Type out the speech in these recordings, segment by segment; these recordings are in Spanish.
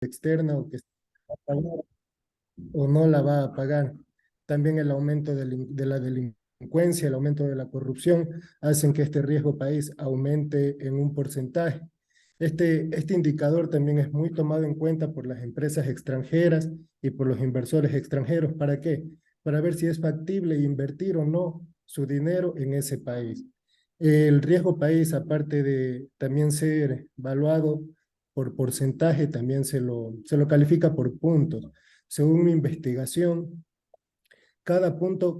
externa o que o no la va a pagar. También el aumento de la delincuencia, el aumento de la corrupción, hacen que este riesgo país aumente en un porcentaje. Este indicador también es muy tomado en cuenta por las empresas extranjeras y por los inversores extranjeros. ¿Para qué? Para ver si es factible invertir o no su dinero en ese país. El riesgo país, aparte de también ser evaluado por porcentaje, también se lo califica por puntos. Según mi investigación, cada punto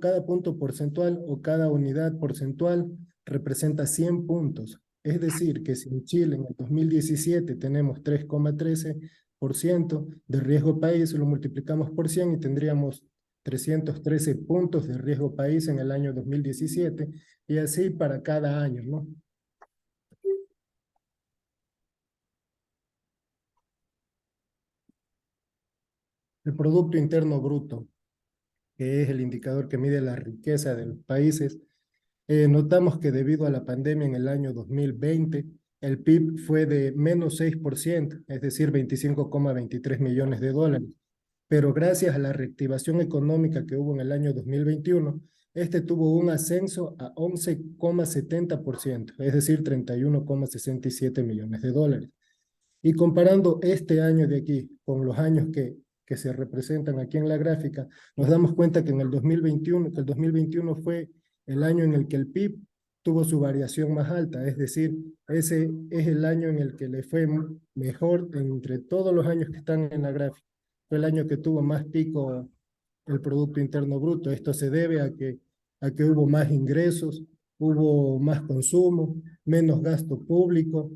porcentual o cada unidad porcentual representa 100 puntos. Es decir, que si en Chile en el 2017 tenemos 3,13% de riesgo país, lo multiplicamos por 100 y tendríamos 313 puntos de riesgo país en el año 2017 y así para cada año, ¿no? El Producto Interno Bruto, que es el indicador que mide la riqueza de los países. Notamos que debido a la pandemia en el año 2020, el PIB fue de menos 6%, es decir, 25,23 millones de dólares. Pero gracias a la reactivación económica que hubo en el año 2021, este tuvo un ascenso a 11,70%, es decir, 31,67 millones de dólares. Y comparando este año de aquí con los años que se representan aquí en la gráfica, nos damos cuenta que en el 2021, que el 2021 fue el año en el que el PIB tuvo su variación más alta, es decir, ese es el año en el que le fue mejor entre todos los años que están en la gráfica. Fue el año que tuvo más pico el Producto Interno Bruto. Esto se debe a que hubo más ingresos, hubo más consumo, menos gasto público,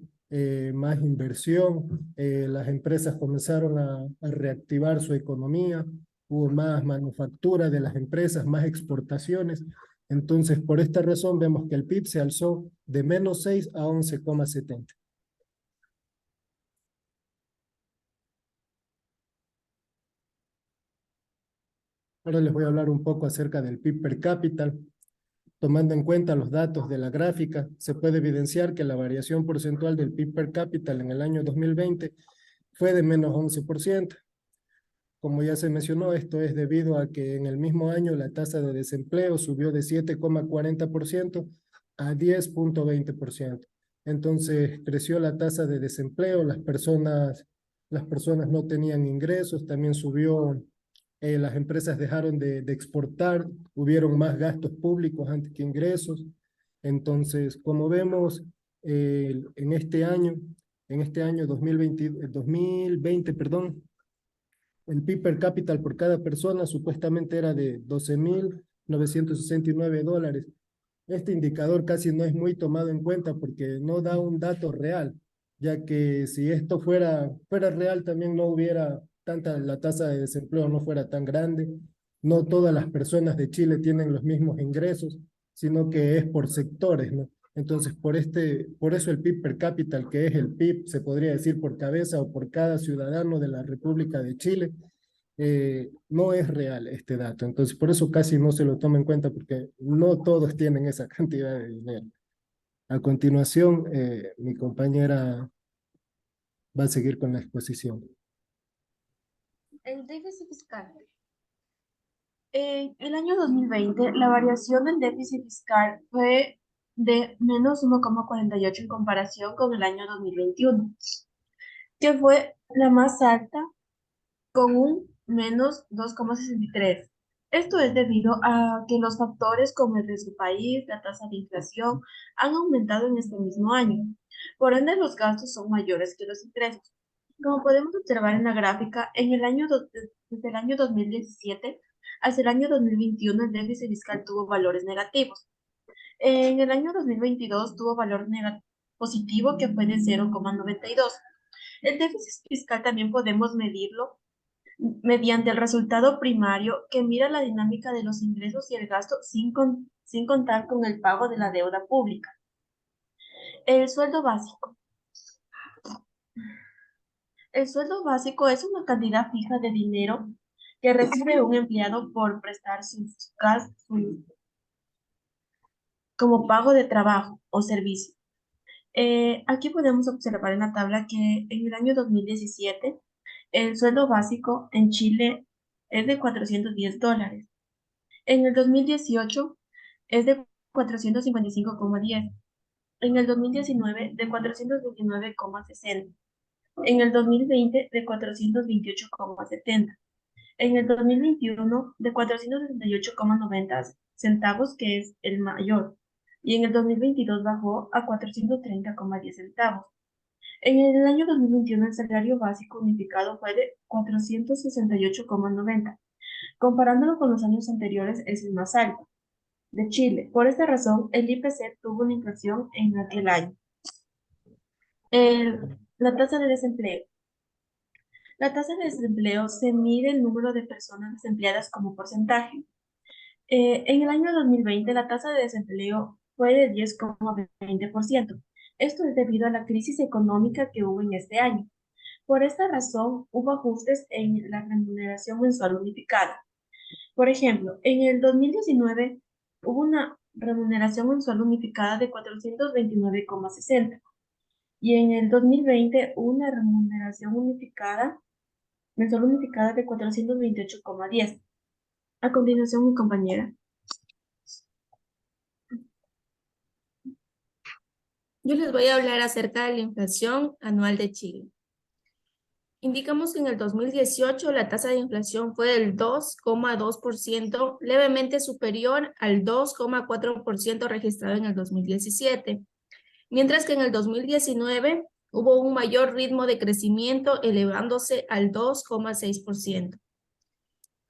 más inversión, las empresas comenzaron a reactivar su economía, hubo más manufactura de las empresas, más exportaciones. Entonces, por esta razón vemos que el PIB se alzó de menos 6 a 11,70. Ahora les voy a hablar un poco acerca del PIB per cápita. Tomando en cuenta los datos de la gráfica, se puede evidenciar que la variación porcentual del PIB per cápita en el año 2020 fue de menos 11%. Como ya se mencionó, esto es debido a que en el mismo año la tasa de desempleo subió de 7,40% a 10,20%. Entonces creció la tasa de desempleo, las personas no tenían ingresos, también subió, las empresas dejaron de exportar, hubieron más gastos públicos antes que ingresos. Entonces, como vemos, en este año 2020, perdón, el PIB per cápita por cada persona supuestamente era de 12,969 dólares. Este indicador casi no es muy tomado en cuenta porque no da un dato real, ya que si esto fuera real también no hubiera la tasa de desempleo no fuera tan grande. No todas las personas de Chile tienen los mismos ingresos, sino que es por sectores, ¿no? Entonces, por eso el PIB per cápita, que es el PIB, se podría decir por cabeza o por cada ciudadano de la República de Chile, no es real este dato. Entonces, por eso casi no se lo toma en cuenta porque no todos tienen esa cantidad de dinero. A continuación, mi compañera va a seguir con la exposición. El déficit fiscal. En el año 2020, la variación del déficit fiscal fue de menos 1,48 en comparación con el año 2021, que fue la más alta con un menos 2,63. Esto es debido a que los factores como el riesgo país, la tasa de inflación, han aumentado en este mismo año. Por ende, los gastos son mayores que los ingresos. Como podemos observar en la gráfica, desde el año 2017 hasta el año 2021 el déficit fiscal tuvo valores negativos. En el año 2022 tuvo valor positivo que fue de 0,92. El déficit fiscal también podemos medirlo mediante el resultado primario que mira la dinámica de los ingresos y el gasto sin contar con el pago de la deuda pública. El sueldo básico. El sueldo básico es una cantidad fija de dinero que recibe un empleado por prestar sus gastos como pago de trabajo o servicio. Aquí podemos observar en la tabla que en el año 2017 el sueldo básico en Chile es de $410. En el 2018 es de 455,10. En el 2019 de 429,60. En el 2020 de 428,70. En el 2021 de 468,90 centavos, que es el mayor. Y en el 2022 bajó a 430,10 centavos. En el año 2021 el salario básico unificado fue de 468,90. Comparándolo con los años anteriores, es el más alto de Chile. Por esta razón, el IPC tuvo una inflación en aquel año. La tasa de desempleo. La tasa de desempleo se mide el número de personas desempleadas como porcentaje. En el año 2020, la tasa de desempleo fue de 10,20%. Esto es debido a la crisis económica que hubo en este año. Por esta razón, hubo ajustes en la remuneración mensual unificada. Por ejemplo, en el 2019 hubo una remuneración mensual unificada de 429,60 y en el 2020 hubo una remuneración mensual unificada de 428,10. A continuación, mi compañera. Yo les voy a hablar acerca de la inflación anual de Chile. Indicamos que en el 2018 la tasa de inflación fue del 2,2%, levemente superior al 2,4% registrado en el 2017, mientras que en el 2019 hubo un mayor ritmo de crecimiento elevándose al 2,6%.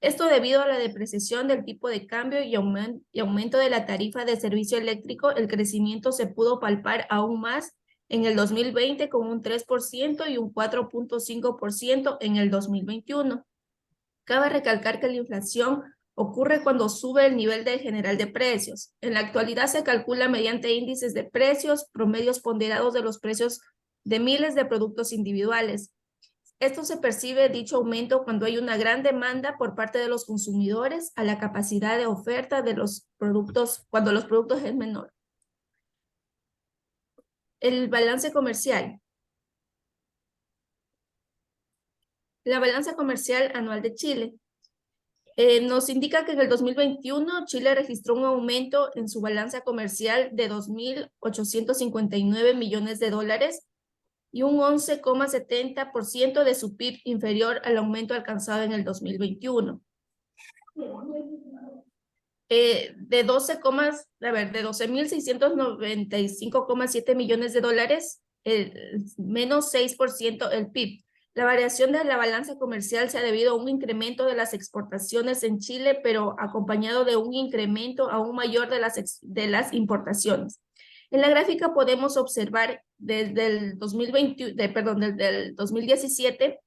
Esto debido a la depreciación del tipo de cambio y aumento de la tarifa de servicio eléctrico, el crecimiento se pudo palpar aún más en el 2020 con un 3% y un 4,5% en el 2021. Cabe recalcar que la inflación ocurre cuando sube el nivel general de precios. En la actualidad se calcula mediante índices de precios, promedios ponderados de los precios de miles de productos individuales. Esto se percibe dicho aumento cuando hay una gran demanda por parte de los consumidores a la capacidad de oferta de los productos, cuando los productos es menor. El balance comercial. La balanza comercial anual de Chile nos indica que en el 2021 Chile registró un aumento en su balanza comercial de 2.859 millones de dólares y un 11,70% de su PIB inferior al aumento alcanzado en el 2021. De 12.695,7 millones de dólares, menos 6% el PIB. La variación de la balanza comercial se ha debido a un incremento de las exportaciones en Chile, pero acompañado de un incremento aún mayor de las importaciones. En la gráfica podemos observar desde el 2017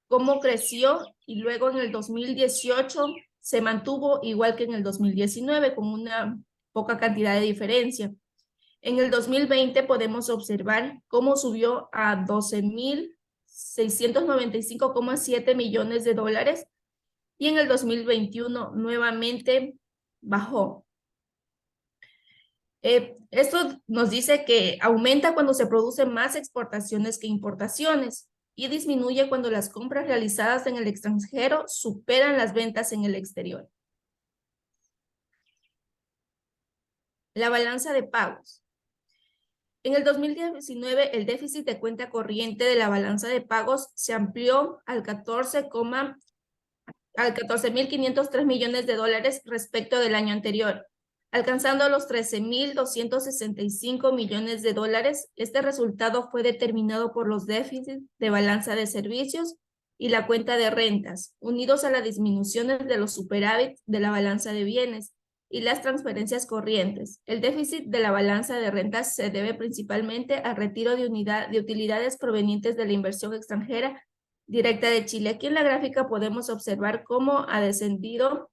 cómo creció y luego en el 2018 se mantuvo igual que en el 2019 con una poca cantidad de diferencia. En el 2020 podemos observar cómo subió a 12.695,7 millones de dólares y en el 2021 nuevamente bajó. Esto nos dice que aumenta cuando se producen más exportaciones que importaciones y disminuye cuando las compras realizadas en el extranjero superan las ventas en el exterior. La balanza de pagos. En el 2019, el déficit de cuenta corriente de la balanza de pagos se amplió al 14.503 millones de dólares respecto del año anterior, alcanzando los 13.265 millones de dólares. Este resultado fue determinado por los déficits de balanza de servicios y la cuenta de rentas, unidos a las disminuciones de los superávit de la balanza de bienes y las transferencias corrientes. El déficit de la balanza de rentas se debe principalmente al retiro de utilidades provenientes de la inversión extranjera directa de Chile. Aquí en la gráfica podemos observar cómo ha descendido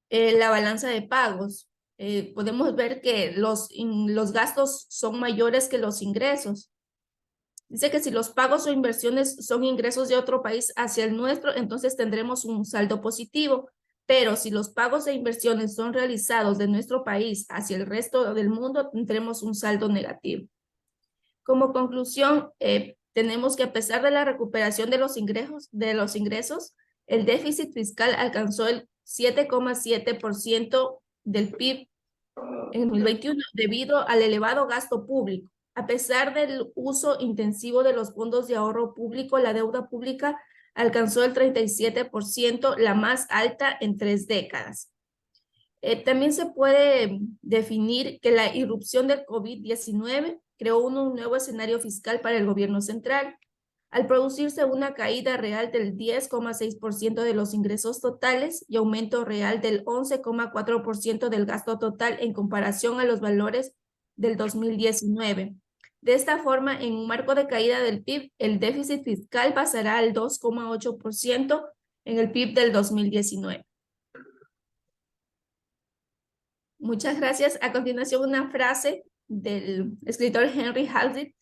la balanza de pagos. Podemos ver que los gastos son mayores que los ingresos. Dice que si los pagos o inversiones son ingresos de otro país hacia el nuestro, entonces tendremos un saldo positivo. Pero si los pagos e inversiones son realizados de nuestro país hacia el resto del mundo, tendremos un saldo negativo. Como conclusión, tenemos que a pesar de la recuperación de los ingresos, el déficit fiscal alcanzó el 7,7% del PIB en 2021 debido al elevado gasto público. A pesar del uso intensivo de los fondos de ahorro público, la deuda pública alcanzó el 37%, la más alta en 3 décadas. También se puede definir que la irrupción del COVID-19 creó un nuevo escenario fiscal para el gobierno central, al producirse una caída real del 10,6% de los ingresos totales y aumento real del 11,4% del gasto total en comparación a los valores del 2019. De esta forma, en un marco de caída del PIB, el déficit fiscal pasará al 2,8% en el PIB del 2019. Muchas gracias. A continuación, una frase del escritor Henry Hazlitt.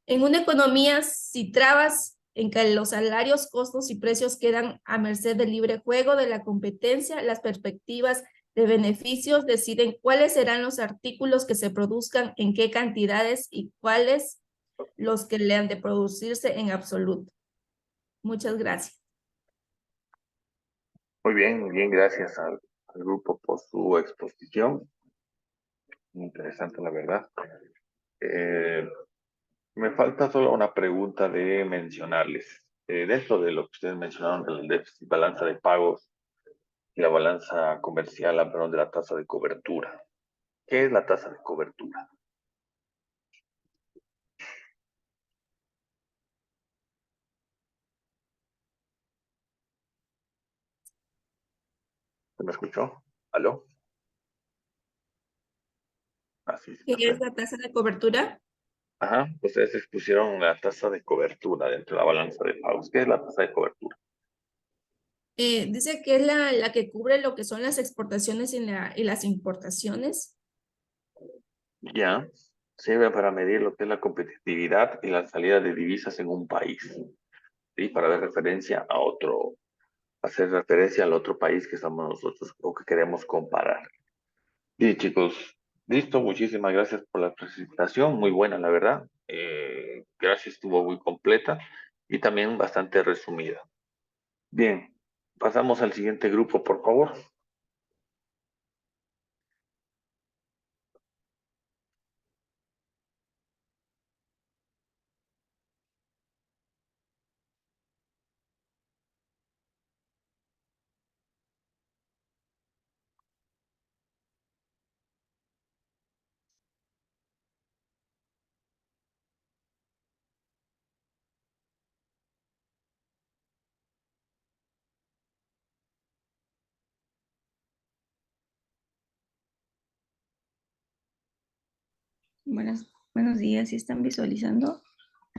En una economía, si trabas en que los salarios, costos y precios quedan a merced del libre juego de la competencia, las perspectivas de beneficios deciden cuáles serán los artículos que se produzcan, en qué cantidades y cuáles los que le han de producirse en absoluto. Muchas gracias. Muy bien, gracias al grupo por su exposición. Muy interesante, la verdad. Me falta solo una pregunta de mencionarles. Dentro de lo que ustedes mencionaron del déficit, balanza de pagos y la balanza comercial, hablaron de la tasa de cobertura. ¿Qué es la tasa de cobertura? ¿Se me escuchó? ¿Aló? Así sí, ¿Qué es perfecto. la tasa de cobertura? Ajá, ustedes expusieron la tasa de cobertura dentro de la balanza de pagos. ¿Qué es la tasa de cobertura? Dice que es la que cubre lo que son las exportaciones y las importaciones. Ya, sirve para medir lo que es la competitividad y la salida de divisas en un país, ¿sí? Para dar referencia a otro, hacer referencia al otro país que estamos nosotros o que queremos comparar. Sí, chicos, listo, muchísimas gracias por la presentación, muy buena, la verdad. Gracias, estuvo muy completa y también bastante resumida. Bien, pasamos al siguiente grupo, por favor. Buenos días, ¿sí están visualizando?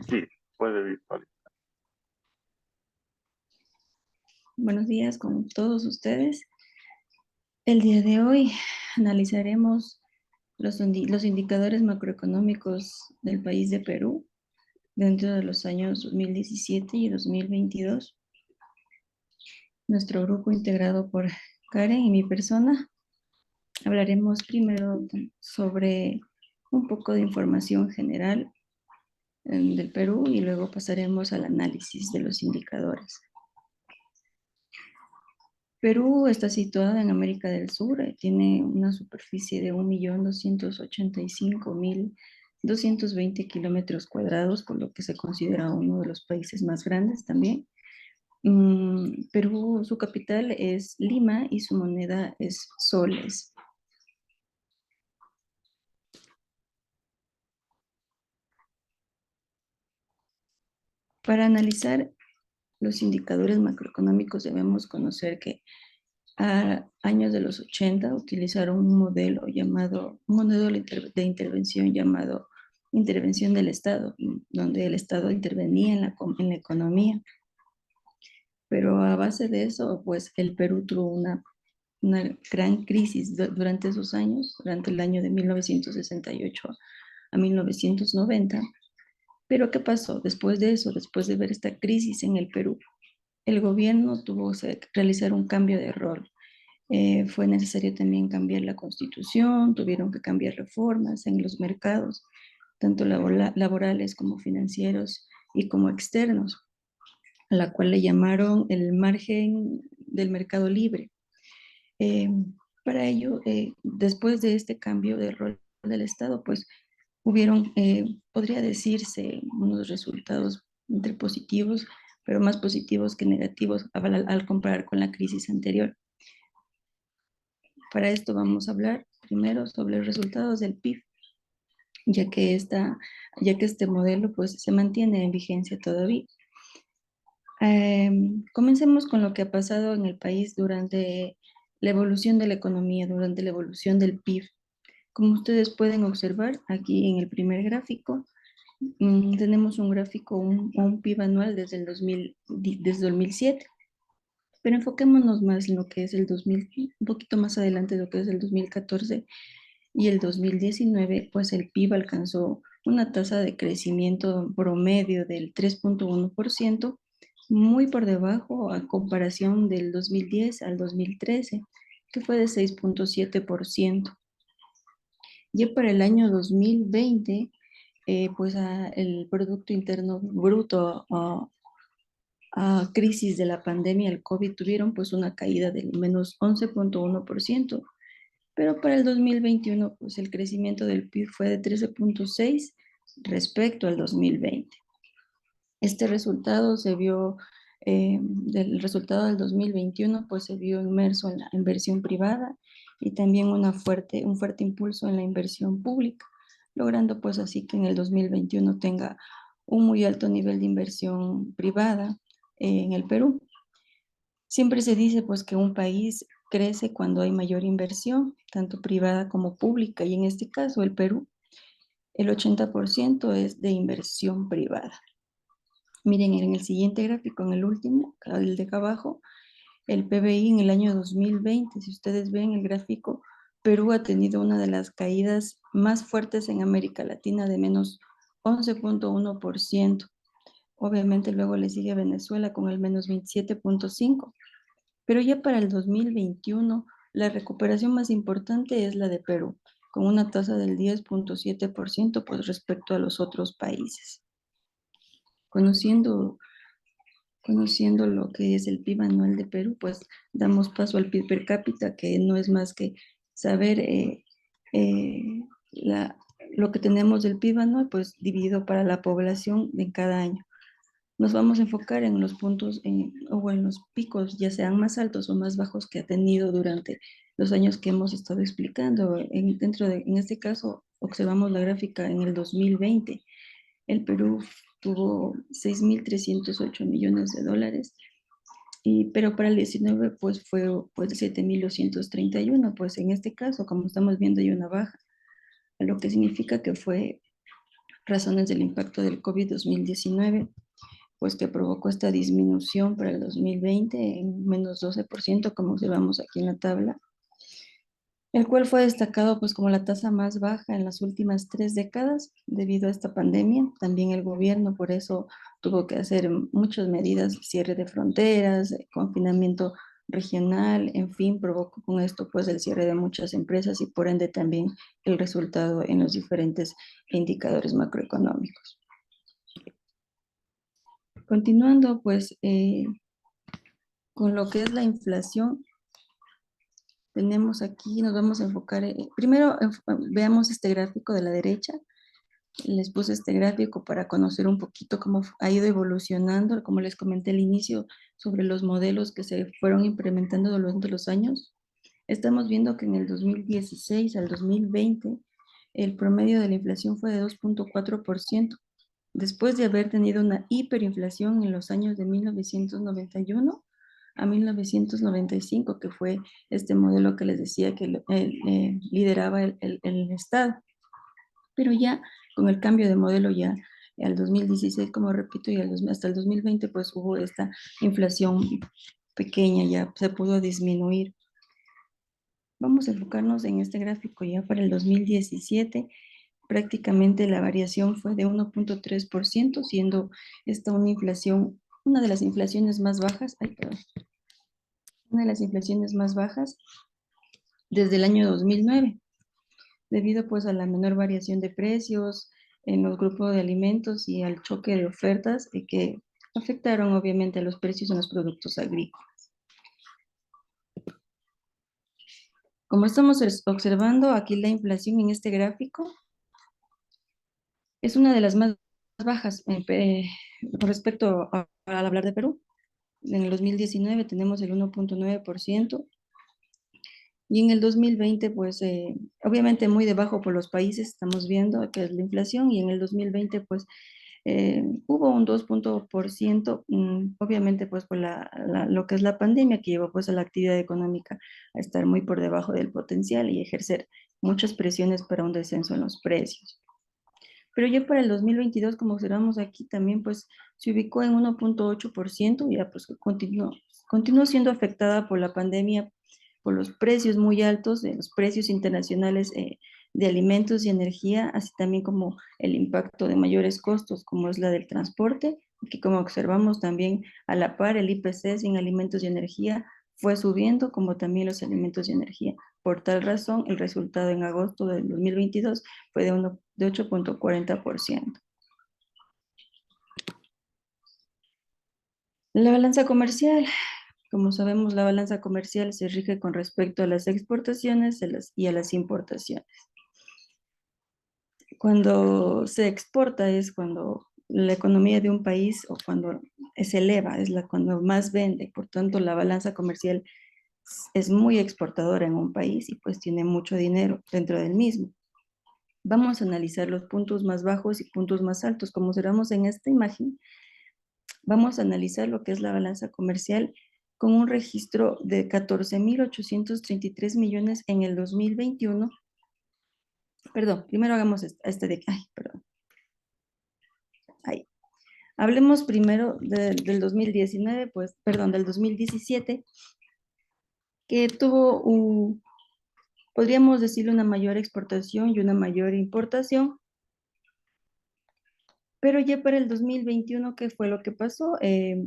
Sí, puede visualizar. Buenos días con todos ustedes. El día de hoy analizaremos los indicadores macroeconómicos del país de Perú dentro de los años 2017 y 2022. Nuestro grupo integrado por Karen y mi persona, hablaremos primero sobre un poco de información general del Perú y luego pasaremos al análisis de los indicadores. Perú está situada en América del Sur, tiene una superficie de 1.285.220 kilómetros cuadrados, por lo que se considera uno de los países más grandes también. Perú, su capital es Lima y su moneda es soles. Para analizar los indicadores macroeconómicos debemos conocer que a años de los 80 utilizaron un modelo de intervención llamado intervención del Estado, donde el Estado intervenía en la economía. Pero a base de eso, pues el Perú tuvo una gran crisis durante esos años, durante el año de 1968 a 1990. Pero ¿qué pasó? Después de eso, después de ver esta crisis en el Perú, el gobierno tuvo que realizar un cambio de rol. Fue necesario también cambiar la constitución, tuvieron que cambiar reformas en los mercados, tanto laborales como financieros y como externos, a la cual le llamaron el margen del mercado libre. Eh, para ello, después de este cambio de rol del Estado, pues hubieron, podría decirse, unos resultados entre positivos, pero más positivos que negativos al comparar con la crisis anterior. Para esto vamos a hablar primero sobre los resultados del PIB, ya que este modelo pues se mantiene en vigencia todavía. Comencemos con lo que ha pasado en el país durante la evolución de la economía, durante la evolución del PIB. Como ustedes pueden observar aquí en el primer gráfico, tenemos un gráfico, un PIB anual desde el 2007, pero enfoquémonos más en lo que es el 2000, un poquito más adelante lo que es el 2014 y el 2019, pues el PIB alcanzó una tasa de crecimiento promedio del 3.1%, muy por debajo a comparación del 2010 al 2013, que fue de 6.7%. Ya para el año 2020, pues el Producto Interno Bruto a crisis de la pandemia, el COVID, tuvieron pues una caída del menos 11.1%, pero para el 2021 pues el crecimiento del PIB fue de 13.6 respecto al 2020. Este resultado se vio, del resultado del 2021 pues se vio inmerso en la inversión privada y también un fuerte impulso en la inversión pública, logrando pues así que en el 2021 tenga un muy alto nivel de inversión privada en el Perú. Siempre se dice pues que un país crece cuando hay mayor inversión, tanto privada como pública, y en este caso el Perú, el 80% es de inversión privada. Miren, en el siguiente gráfico, en el último, el de acá abajo, el PBI en el año 2020, si ustedes ven el gráfico, Perú ha tenido una de las caídas más fuertes en América Latina de menos 11.1%. Obviamente luego le sigue Venezuela con el menos 27.5%. Pero ya para el 2021, la recuperación más importante es la de Perú, con una tasa del 10.7% pues respecto a los otros países. Conociendo lo que es el PIB anual de Perú, pues damos paso al PIB per cápita, que no es más que saber eh, lo que tenemos del PIB anual, pues dividido para la población de cada año. Nos vamos a enfocar en los puntos o en los picos, ya sean más altos o más bajos que ha tenido durante los años que hemos estado explicando. En este caso, observamos la gráfica en el 2020. El Perú tuvo 6.308 millones de dólares, pero para el 19 pues fue pues, 7.231. Pues en este caso, como estamos viendo, hay una baja, lo que significa que fue razones del impacto del COVID 2019 pues que provocó esta disminución para el 2020 en menos 12%, como observamos aquí en la tabla, el cual fue destacado pues como la tasa más baja en las últimas 3 décadas debido a esta pandemia. También el gobierno por eso tuvo que hacer muchas medidas, cierre de fronteras, confinamiento regional, en fin, provocó con esto pues el cierre de muchas empresas y por ende también el resultado en los diferentes indicadores macroeconómicos. Continuando pues con lo que es la inflación, tenemos aquí, nos vamos a enfocar, primero veamos este gráfico de la derecha. Les puse este gráfico para conocer un poquito cómo ha ido evolucionando, como les comenté al inicio, sobre los modelos que se fueron implementando durante los años. Estamos viendo que en el 2016 al 2020, el promedio de la inflación fue de 2.4%, después de haber tenido una hiperinflación en los años de 1991 a 1995, que fue este modelo que les decía que lideraba el Estado. Pero ya con el cambio de modelo ya al 2016, como repito, y hasta el 2020, pues hubo esta inflación pequeña, ya se pudo disminuir. Vamos a enfocarnos en este gráfico ya para el 2017. Prácticamente la variación fue de 1.3%, siendo esta una inflación, una de las inflaciones más bajas, una de las inflaciones más bajas desde el año 2009, debido pues a la menor variación de precios, en los grupos de alimentos y al choque de ofertas que afectaron obviamente a los precios en los productos agrícolas. Como estamos observando aquí la inflación en este gráfico, es una de las más bajas con respecto al hablar de Perú. En el 2019 tenemos el 1.9% y en el 2020, pues obviamente muy debajo por los países, estamos viendo que es la inflación, y en el 2020 pues hubo un 2%, obviamente pues por lo que es la pandemia, que llevó pues a la actividad económica a estar muy por debajo del potencial y ejercer muchas presiones para un descenso en los precios. Pero ya para el 2022, como observamos aquí, también pues se ubicó en 1.8%, ya pues continuó siendo afectada por la pandemia, por los precios muy altos de los precios internacionales de alimentos y energía, así también como el impacto de mayores costos, como es la del transporte, que como observamos también a la par el IPC sin alimentos y energía fue subiendo, como también los alimentos y energía. Por tal razón, el resultado en agosto del 2022 fue de 8.40%. La balanza comercial. Como sabemos, la balanza comercial se rige con respecto a las exportaciones y a las importaciones. Cuando se exporta es cuando la economía de un país o cuando se eleva, cuando más vende. Por tanto, la balanza comercial es muy exportadora en un país y pues tiene mucho dinero dentro del mismo. Vamos a analizar los puntos más bajos y puntos más altos. Como observamos en esta imagen, vamos a analizar lo que es la balanza comercial con un registro de 14.833 millones en el 2021. Perdón, primero hagamos este de aquí. Ay, perdón. Ahí. Hablemos primero del 2019, pues, perdón, del 2017, que tuvo, podríamos decirle, una mayor exportación y una mayor importación. Pero ya para el 2021, ¿qué fue lo que pasó? Eh,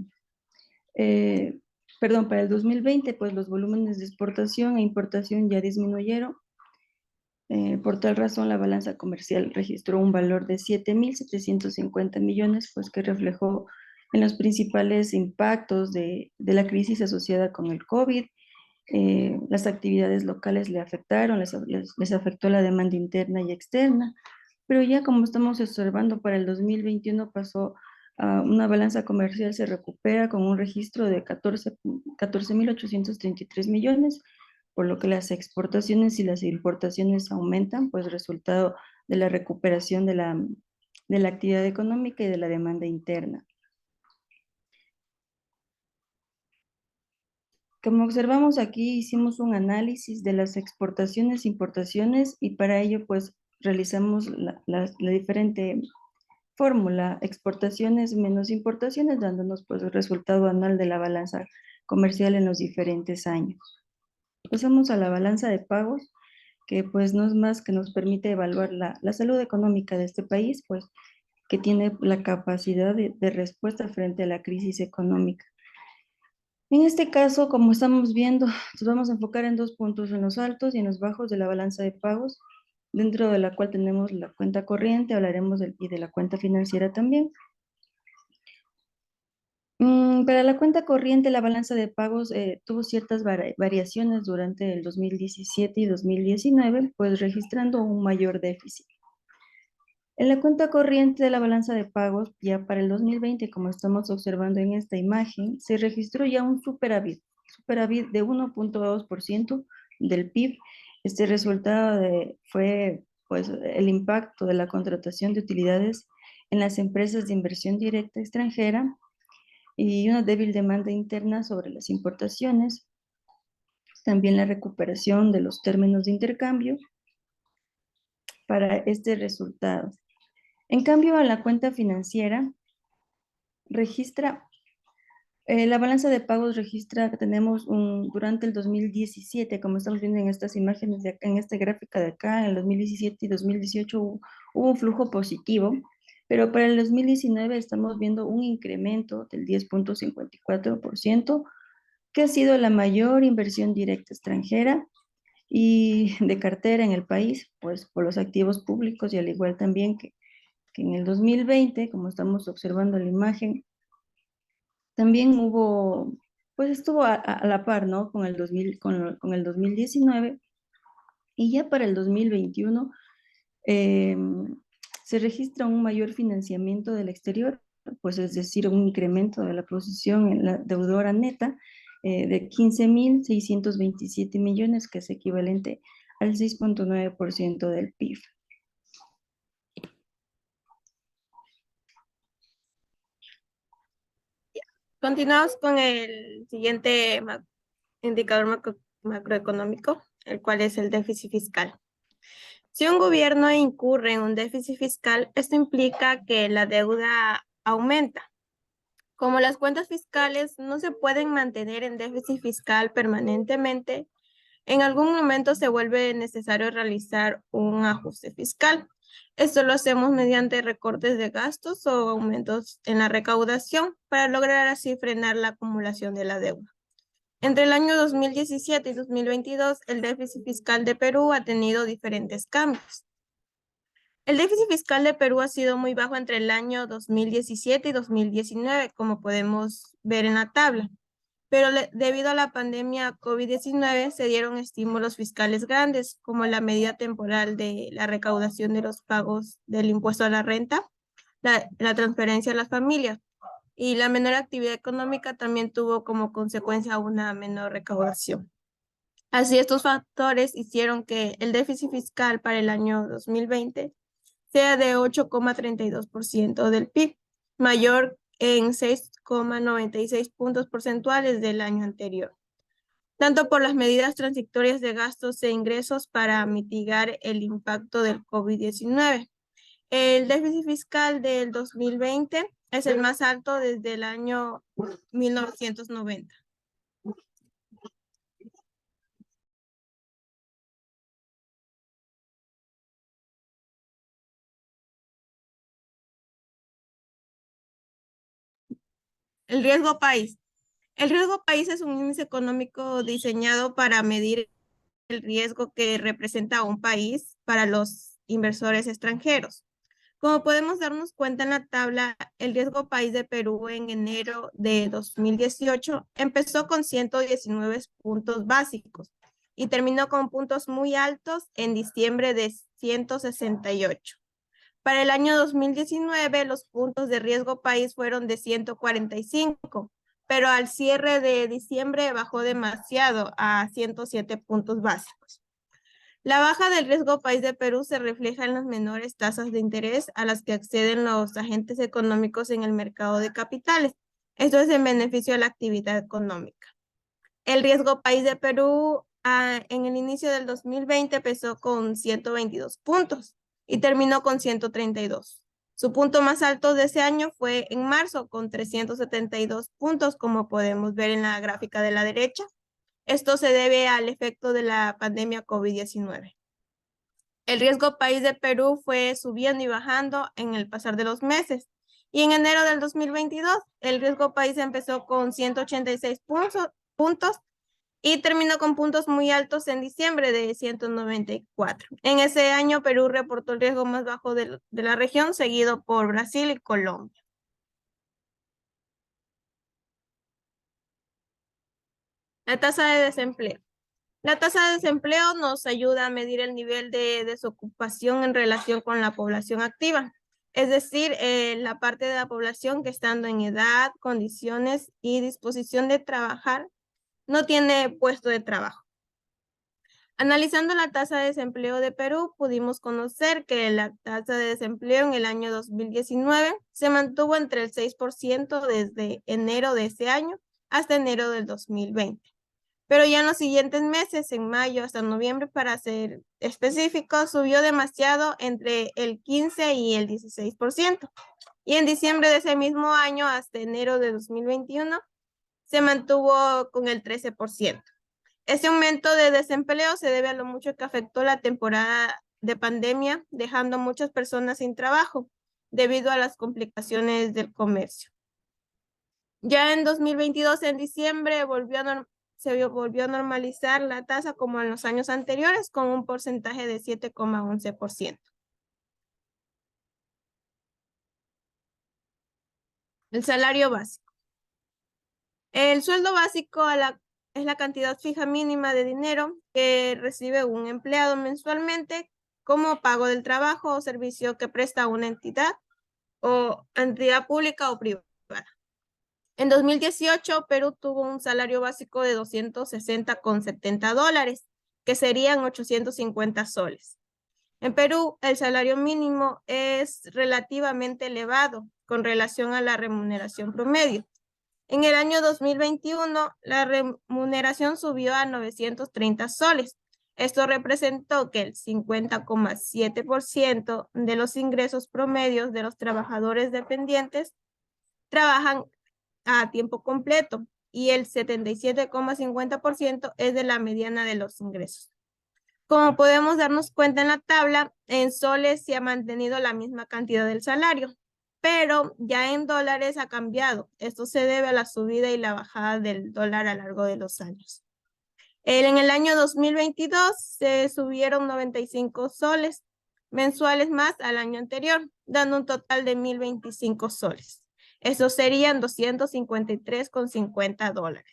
Perdón, para el 2020, pues los volúmenes de exportación e importación ya disminuyeron. Por tal razón, la balanza comercial registró un valor de 7.750 millones, pues que reflejó en los principales impactos de la crisis asociada con el COVID. Las actividades locales le afectaron, les afectó la demanda interna y externa, pero ya como estamos observando para el 2021 pasó a una balanza comercial, se recupera con un registro de 14.833 millones, por lo que las exportaciones y las importaciones aumentan, pues resultado de la recuperación de la actividad económica y de la demanda interna. Como observamos aquí, hicimos un análisis de las exportaciones, importaciones, y para ello pues realizamos la diferente fórmula, exportaciones menos importaciones, dándonos pues el resultado anual de la balanza comercial en los diferentes años. Pasamos a la balanza de pagos, que pues no es más que nos permite evaluar la salud económica de este país, pues que tiene la capacidad de respuesta frente a la crisis económica. En este caso, como estamos viendo, nos vamos a enfocar en dos puntos, en los altos y en los bajos de la balanza de pagos, dentro de la cual tenemos la cuenta corriente, hablaremos y de la cuenta financiera también. Para la cuenta corriente, la balanza de pagos tuvo ciertas variaciones durante el 2017 y 2019, pues registrando un mayor déficit. En la cuenta corriente de la balanza de pagos, ya para el 2020, como estamos observando en esta imagen, se registró ya un superávit de 1.2% del PIB. Este resultado fue pues, el impacto de la contratación de utilidades en las empresas de inversión directa extranjera y una débil demanda interna sobre las importaciones, también la recuperación de los términos de intercambio para este resultado. En cambio, a la cuenta financiera registra, la balanza de pagos registra que tenemos durante el 2017, como estamos viendo en estas imágenes, en esta gráfica de acá, en el 2017 y 2018 hubo un flujo positivo, pero para el 2019 estamos viendo un incremento del 10.54%, que ha sido la mayor inversión directa extranjera y de cartera en el país, pues por los activos públicos y al igual también que que en el 2020, como estamos observando la imagen, también hubo, pues estuvo a la par, ¿no? Con el 2000, con el 2019, y ya para el 2021 eh, se registra un mayor financiamiento del exterior, pues es decir, un incremento de la posición en la deudora neta de 15.627 millones, que es equivalente al 6,9% del PIB. Continuamos con el siguiente indicador macroeconómico, el cual es el déficit fiscal. Si un gobierno incurre en un déficit fiscal, esto implica que la deuda aumenta. Como las cuentas fiscales no se pueden mantener en déficit fiscal permanentemente, en algún momento se vuelve necesario realizar un ajuste fiscal. Esto lo hacemos mediante recortes de gastos o aumentos en la recaudación para lograr así frenar la acumulación de la deuda. Entre el año 2017 y 2022, el déficit fiscal de Perú ha tenido diferentes cambios. El déficit fiscal de Perú ha sido muy bajo entre el año 2017 y 2019, como podemos ver en la tabla. Pero debido a la pandemia COVID-19 se dieron estímulos fiscales grandes, como la medida temporal de la recaudación de los pagos del impuesto a la renta, la transferencia a las familias, y la menor actividad económica también tuvo como consecuencia una menor recaudación. Así, estos factores hicieron que el déficit fiscal para el año 2020 sea de 8,32% del PIB, mayor en 6,96 puntos porcentuales del año anterior, tanto por las medidas transitorias de gastos e ingresos para mitigar el impacto del COVID-19. El déficit fiscal del 2020 es el más alto desde el año 1990. El riesgo país. El riesgo país es un índice económico diseñado para medir el riesgo que representa un país para los inversores extranjeros. Como podemos darnos cuenta en la tabla, el riesgo país de Perú en enero de 2018 empezó con 119 puntos básicos y terminó con puntos muy altos en diciembre de 168. Para el año 2019, los puntos de riesgo país fueron de 145, pero al cierre de diciembre bajó demasiado a 107 puntos básicos. La baja del riesgo país de Perú se refleja en las menores tasas de interés a las que acceden los agentes económicos en el mercado de capitales. Esto es en beneficio de la actividad económica. El riesgo país de Perú en el inicio del 2020 empezó con 122 puntos y terminó con 132. Su punto más alto de ese año fue en marzo con 372 puntos, como podemos ver en la gráfica de la derecha. Esto se debe al efecto de la pandemia COVID-19. El riesgo país de Perú fue subiendo y bajando en el pasar de los meses. Y en enero del 2022, el riesgo país empezó con 186 puntos y terminó con puntos muy altos en diciembre de 194. En ese año, Perú reportó el riesgo más bajo de la región, seguido por Brasil y Colombia. La tasa de desempleo. La tasa de desempleo nos ayuda a medir el nivel de desocupación en relación con la población activa, es decir, la parte de la población que estando en edad, condiciones y disposición de trabajar no tiene puesto de trabajo. Analizando la tasa de desempleo de Perú, pudimos conocer que la tasa de desempleo en el año 2019 se mantuvo entre el 6% desde enero de ese año hasta enero del 2020. Pero ya en los siguientes meses, en mayo hasta noviembre, para ser específico, subió demasiado entre el 15 y el 16%. Y en diciembre de ese mismo año hasta enero de 2021 se mantuvo con el 13%. Ese aumento de desempleo se debe a lo mucho que afectó la temporada de pandemia, dejando a muchas personas sin trabajo debido a las complicaciones del comercio. Ya en 2022, en diciembre, se volvió a normalizar la tasa como en los años anteriores con un porcentaje de 7,11%. El salario básico. El sueldo básico es la cantidad fija mínima de dinero que recibe un empleado mensualmente como pago del trabajo o servicio que presta una entidad o entidad pública o privada. En 2018, Perú tuvo un salario básico de $260,70, que serían 850 soles. En Perú, el salario mínimo es relativamente elevado con relación a la remuneración promedio. En el año 2021, la remuneración subió a 930 soles. Esto representó que el 50,7% de los ingresos promedios de los trabajadores dependientes trabajan a tiempo completo y el 77,50% es de la mediana de los ingresos. Como podemos darnos cuenta en la tabla, en soles se ha mantenido la misma cantidad del salario, pero ya en dólares ha cambiado. Esto se debe a la subida y la bajada del dólar a lo largo de los años. En el año 2022 se subieron 95 soles mensuales más al año anterior, dando un total de 1,025 soles. Eso serían $253,50.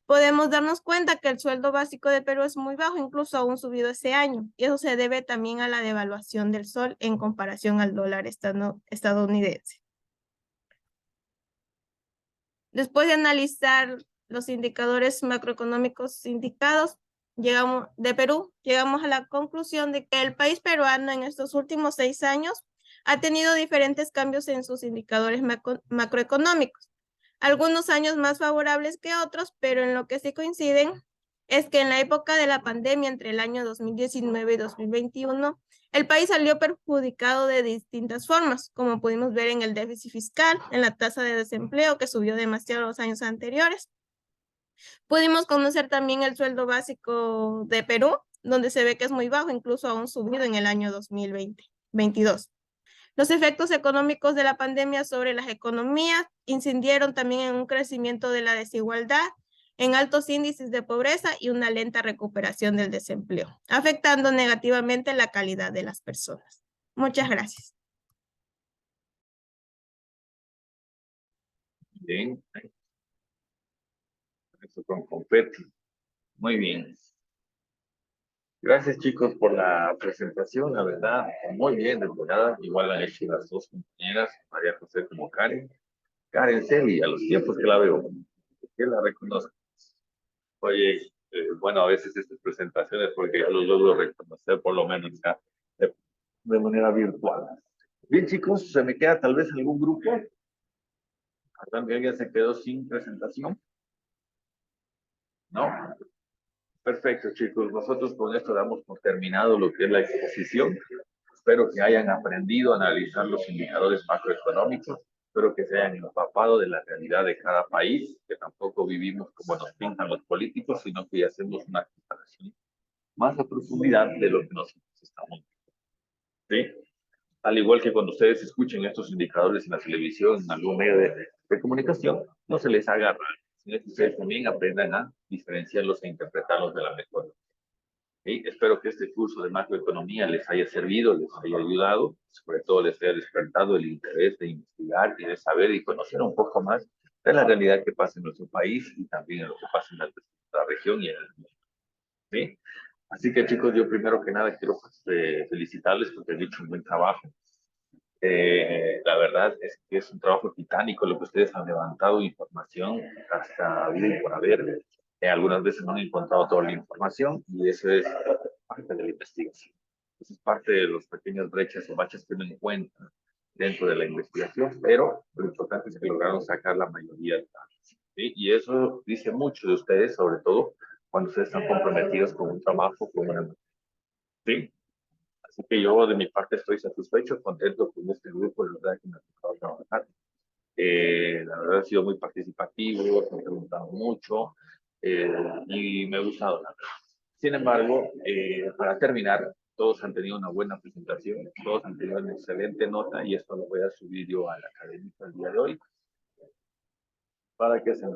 Podemos darnos cuenta que el sueldo básico de Perú es muy bajo, incluso aún subido ese año, y eso se debe también a la devaluación del sol en comparación al dólar estadounidense. Después de analizar los indicadores macroeconómicos indicados de Perú, llegamos a la conclusión de que el país peruano en estos últimos 6 años ha tenido diferentes cambios en sus indicadores macroeconómicos. Algunos años más favorables que otros, pero en lo que sí coinciden es que en la época de la pandemia, entre el año 2019 y 2021, el país salió perjudicado de distintas formas, como pudimos ver en el déficit fiscal, en la tasa de desempleo que subió demasiado los años anteriores. Pudimos conocer también el sueldo básico de Perú, donde se ve que es muy bajo, incluso aún subido en el año 2022. Los efectos económicos de la pandemia sobre las economías incidieron también en un crecimiento de la desigualdad, en altos índices de pobreza y una lenta recuperación del desempleo, afectando negativamente la calidad de las personas. Muchas gracias. Bien. Eso con confeti. Muy bien. Gracias, chicos, por la presentación. La verdad, muy bien depurada. Igual han hecho las dos compañeras, María José como Karen. Karen Celi, a los tiempos que la veo, que la reconozco. Oye, bueno, a veces estas presentaciones, porque ya los logro reconocer por lo menos ya de manera virtual. Bien, chicos, se me queda tal vez algún grupo. ¿Alguien se quedó sin presentación? ¿No? Perfecto, chicos. Nosotros con esto damos por terminado lo que es la exposición. Espero que hayan aprendido a analizar los indicadores macroeconómicos. Espero que se hayan empapado de la realidad de cada país, que tampoco vivimos como nos pintan los políticos, sino que ya hacemos una comparación más a profundidad de lo que nosotros estamos viendo. ¿Sí? Al igual que cuando ustedes escuchen estos indicadores en la televisión, en algún medio de comunicación, no se les haga raro, sino que ustedes también aprendan a diferenciarlos e interpretarlos de la mejor. ¿Sí? Espero que este curso de macroeconomía les haya servido, les haya ayudado, sobre todo les haya despertado el interés de investigar y de saber y conocer un poco más de la realidad que pasa en nuestro país y también en lo que pasa en la región y en el mundo. ¿Sí? Así que, chicos, yo primero que nada quiero felicitarles porque han hecho un buen trabajo. La verdad es que es un trabajo titánico lo que ustedes han levantado, información hasta vida y por haber. Algunas veces no han encontrado toda la información y eso es parte de la investigación. Eso es parte de los pequeños brechas o baches que uno encuentra dentro de la investigación, pero lo importante es que lograron sacar la mayoría de datos. ¿Sí? Y eso dice mucho de ustedes, sobre todo cuando ustedes están comprometidos con un trabajo, con una... ¿Sí? Así que yo de mi parte estoy satisfecho, contento con este grupo, la verdad que me ha tocado trabajar. La verdad ha sido muy participativo, se han preguntado mucho y me ha gustado la verdad. Sin embargo, para terminar, todos han tenido una buena presentación, todos han tenido una excelente nota y esto lo voy a subir yo a la académica el día de hoy para que se